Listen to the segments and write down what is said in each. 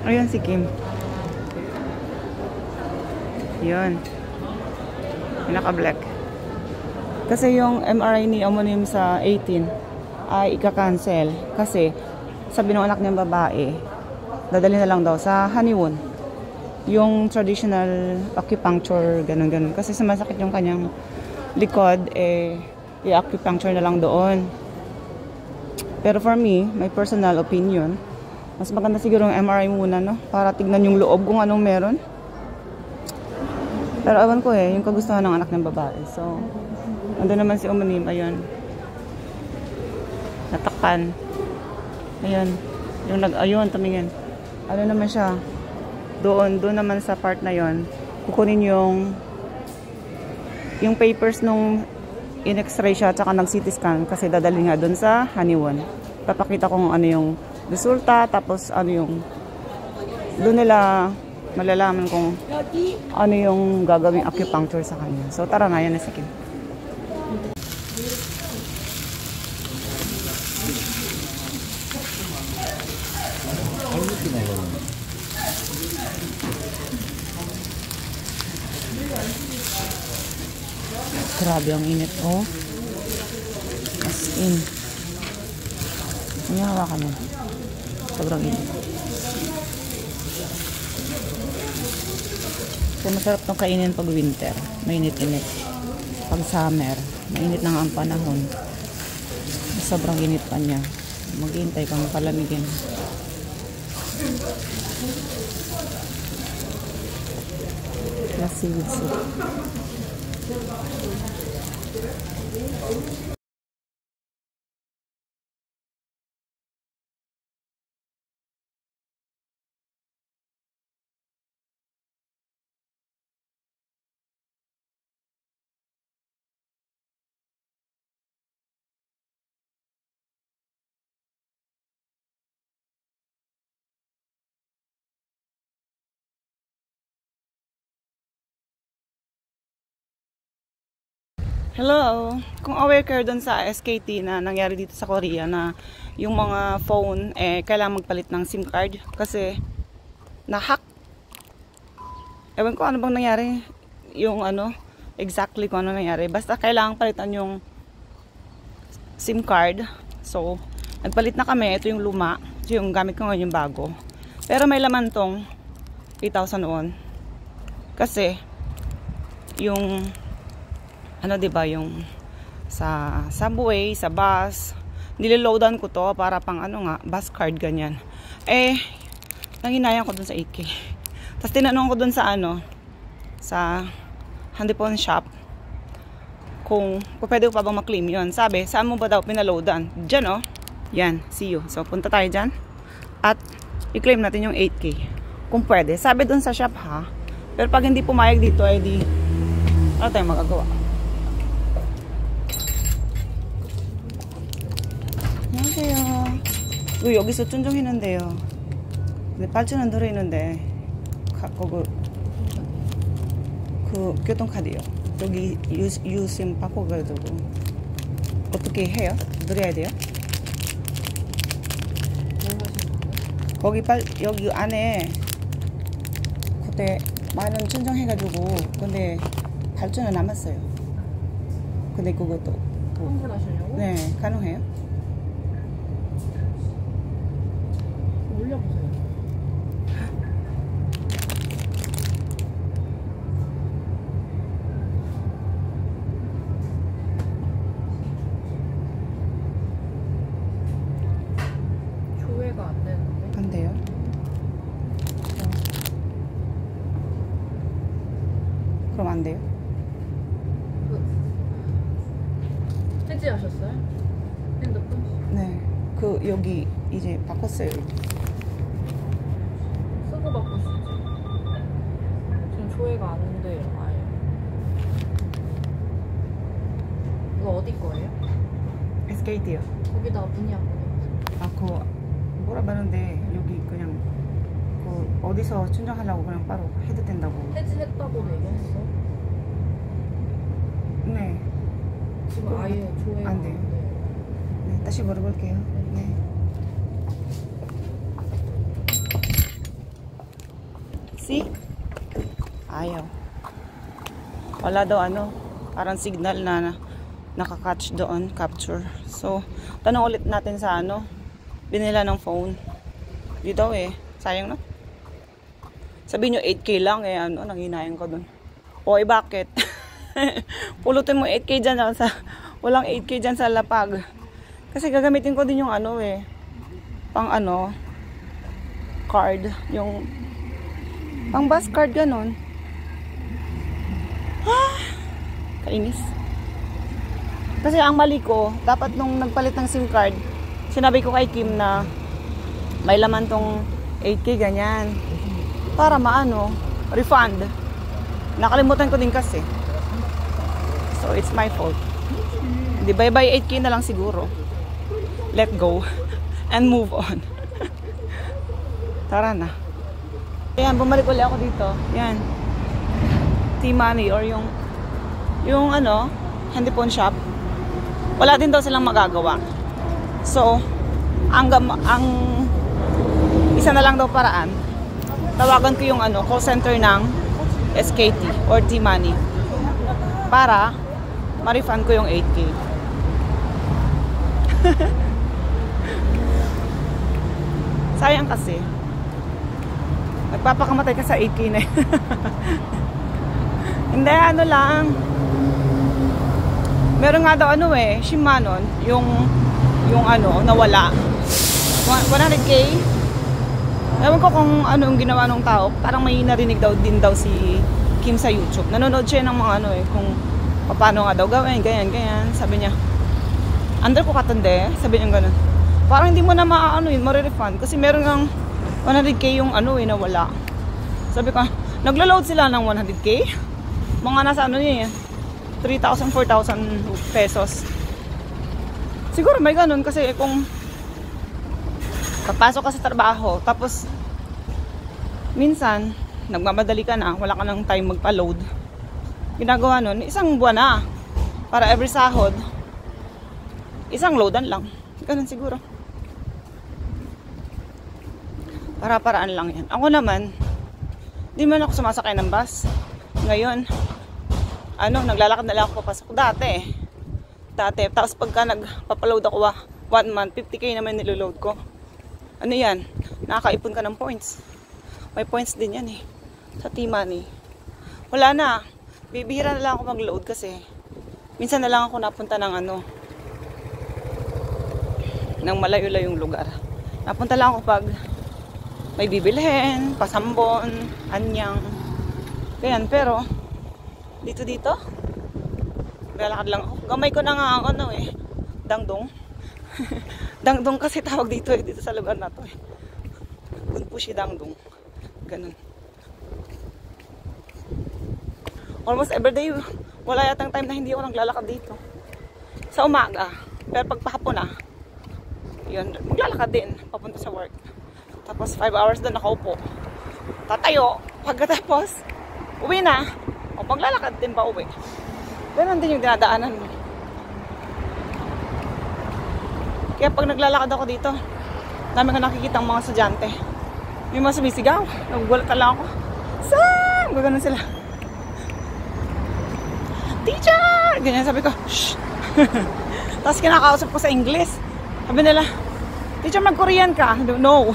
Ayun si Kim. Yun. Naka-black. Kasi yung MRI ni Omonim sa 18 ay ika-cancel. Kasi sabi ng anak niyang babae, dadali na lang daw sa honeymoon. Yung traditional acupuncture, ganun-ganun. Kasi sumasakit yung kanyang likod, i-acupuncture na lang doon. Pero for me, my personal opinion, mas maganda siguro yung MRI muna, no? Para tignan yung loob kung anong meron. Pero awan ko yung kagustuhan ng anak ng babae. So, ando naman si Omonim, ayun. Natakpan. Ayun. Ayun, tumingin. Ano naman siya? Doon naman sa part na yon, kukunin yung papers nung in-x-ray siya at saka nag-CT scan kasi dadali nga doon sa honeymoon. Papakita kung ano yung resulta, tapos ano yung doon nila malalaman kung ano yung gagawing acupuncture sa kanya. So tara na, yan na si Kim. Grabe ang init, oh. As in. Hindi hawakan mo. Sobrang init. So, masarap itong kainin pag winter. Mainit-init. Pag summer, mainit na nga ang panahon. Sobrang init pa niya. Maghihintay kang palamigin. Plus seaweed soup. Hello! Kung aware kayo dun sa SKT na nangyari dito sa Korea na yung mga phone, kailangan magpalit ng SIM card kasi na-hack. Ewan ko ano bang nangyari, yung exactly kung ano nangyari. Basta kailangan palitan yung SIM card. So, nagpalit na kami. Ito yung luma. Ito yung gamit ko ngayon, yung bago. Pero may laman tong 8,000 won. Kasi, yung diba, yung sa subway, sa bus, nililoadan ko to para pang bus card, ganyan. Nanghinayang ko dun sa 8K. Tapos tinanong ko dun sa sa handphone shop kung pwede ko pa bang maklaim yun. Sabi, saan mo ba daw pinaloadan? Diyan, oh. Yan, see you. So, punta tayo dyan at i-claim natin yung 8K. Kung pwede. Sabi dun sa shop, ha? Pero pag hindi pumayag dito, di ano tayong magagawa? 안녕하세요. 이거 여기서 쫀종했는데요. 근데 발전은 들어있는데 그 교통카드요. 여기 유심 바꿔가지고 어떻게 해요? 드려야 돼요? 거기 여기 안에 그때 10,000원 천정해가지고 근데 발전은 남았어요. 근데 그것도 환불하시려고? 네, 가능해요? 올려보세요. 조회가 안 되는데? 안 돼요? 그럼 안 돼요? 해지하셨어요? 핸드폰? 네. 여기 이제 바꿨어요. 쓰고 바꿀 수 있지. 지금 조회가 안 돼요, 아예. 이거 어디 거예요? SKT요. 거기다가 문의 안 보내주세요. 뭐라 말하는데 여기 그냥 어디서 충전하려고 그냥 바로 해도 된다고. 해지했다고도 얘기했어? 네. 지금 아예 조회가 안 돼요. 네, 다시 물어볼게요. 네. See? Ayaw. Wala daw ano, parang signal na nakakatch doon, capture. So, tanong ulit natin sa ano, binila ng phone. Di daw eh, sayang na. Sabihin nyo 8K lang eh, ano, nanginayang ko doon. O bakit? Pulutin mo 8K dyan sa, walang 8K dyan sa lapag. Kasi gagamitin ko din yung ano eh, pang ano, card, yung pang bus card ganon. Kainis. Kasi ang mali ko, dapat nung nagpalit ng SIM card, sinabi ko kay Kim na may laman tong 8K ganyan. Para maano, refund. Nakalimutan ko din kasi. So it's my fault. Hindi, bye-bye 8K na lang siguro. Let go and move on. Tara na. Ayan, bumalik ulit ako dito. Yan. T-Money or yung ano, handphone shop. Wala din daw silang magagawa. So, ang isa na lang daw paraan. Tawagan ko yung ano, call center ng SKT or T-Money para ma-refund ko yung 8K. Sayang kasi. Nagpapakamatay ka sa 8K na. Hindi, ano lang. Meron nga daw ano eh, Shimano, yung ano, nawala. 100K. Ewan ko kung ano yung ginawa ng tao. Parang may narinig daw din daw si Kim sa YouTube. Nanonood siya ng mga ano eh, kung paano nga daw gawin, ganyan. Sabi niya, under ko katande, sabi niya ganun. Parang hindi mo na maaano yun, ma-refund. Kasi meron ng 100K yung ano eh, nawala. Sabi ko, naglo-load sila ng 100K. Mga nasa ano niya, 3,000, 4,000 pesos. Siguro may ganun kasi kung papasok ka sa trabaho, tapos minsan, nagmamadali ka na, wala ka ng time magpa-load. Ginagawa nun, isang buwan na. Para every sahod, isang loadan lang. Ganun siguro. Para-paraan lang yan. Ako naman, di man ako sumasakay ng bus. Ngayon, ano, naglalakad na lang ako papasok. Dati. Tapos pagka nagpapaload ako 1 month, 50K naman niloload ko. Ano yan? Nakakaipon ka ng points. May points din yan eh. Sa T-Money. Wala na. Bibihira na lang ako mag-load kasi minsan na lang ako napunta ng ano, ng malayo-layong lugar. Napunta lang ako pag may bibilhin, pasambon, anyang. Ganyan, pero dito lalakad lang ako. Gamay ko na nga ano eh, dangdong. Dangdong kasi tawag dito eh, dito sa lugar na to eh. Gunpushi dangdong. Ganun. Almost everyday, wala yatang time na hindi ako naglalakad dito. Sa umaga. Pero pag pahapon na, yun, maglalakad din, papunta sa work. Tapos 5 hours doon nakaupo. Tatayo. Pagkatapos, uwi na. O maglalakad din pa uwi. Ganun din yung dinadaanan mo. Kaya pag naglalakad ako dito, dami ko nakikita ang mga estudyante. May mga sumisigaw. Nagugulat lang ako. Saan? Gaganon sila. Teacher! Ganyan sabi ko, shh! Tapos kinakausap ko sa English. Sabi nila, teacher, mag-Korean ka? No.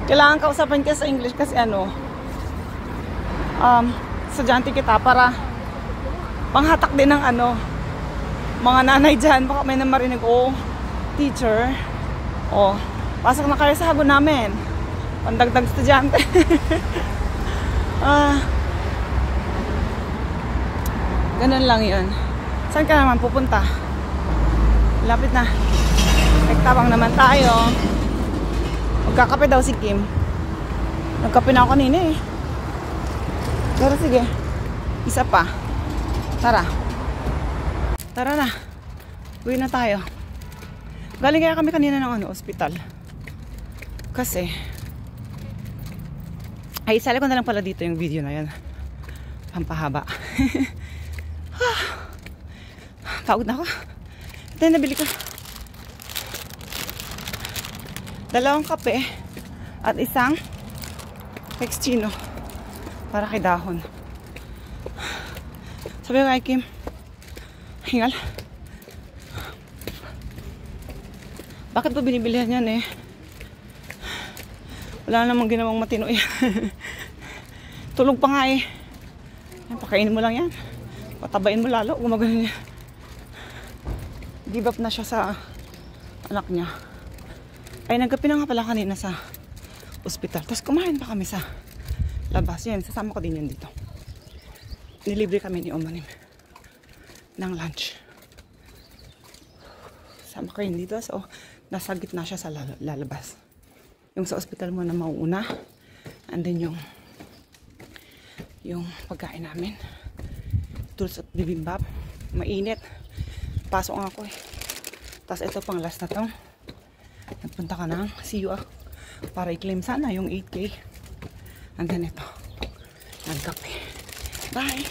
Kailangan kausapan ka sa English kasi ano, estudyante kita para panghatak din ng ano, mga nanay dyan, baka may namarinig, oh, teacher, oh, pasok na kayo sa hago namin, pandagdag estudyante. Ganun lang yun. Saan ka naman pupunta? Lapit na. Nagtabang naman tayo. Magkakape daw si Kim. Nagkape na ako kanina eh. Pero sige, isa pa. Tara. Tara na. Uwi na tayo. Galing kaya kami kanina ng ano, ospital. Kasi ay, isali ko na lang pala dito yung video na yan. Pampahaba. Pagod na ako. Ito yung nabili ko. 2 kape at isang Text Chino. Para kay Dahon. Sabi ko kay Kim, hingal. Bakit ba binibilihan yan eh? Wala namang ginawang matino yan. Tulog pa nga eh. Pakainin mo lang yan. Patabain mo lalo. Gumagano niya. Give up na siya sa anak niya. Ay, nagkape na nga pala kanina sa ospital. Tapos kumain pa kami sa labas. Yan, sasama ko din yan dito. Nilibre kami ni Omanim ng lunch. Sama ko yun dito. So, nasa gitna siya sa lalabas. Yung sa ospital mo na mauuna. And then yung pagkain namin. Tools at bibimbap. Mainit. Pasok nga ako eh. Tapos ito pang last na to. Nagpunta ka ng CU para i-claim sana yung 8K. And then ito. Nagkape. Bye!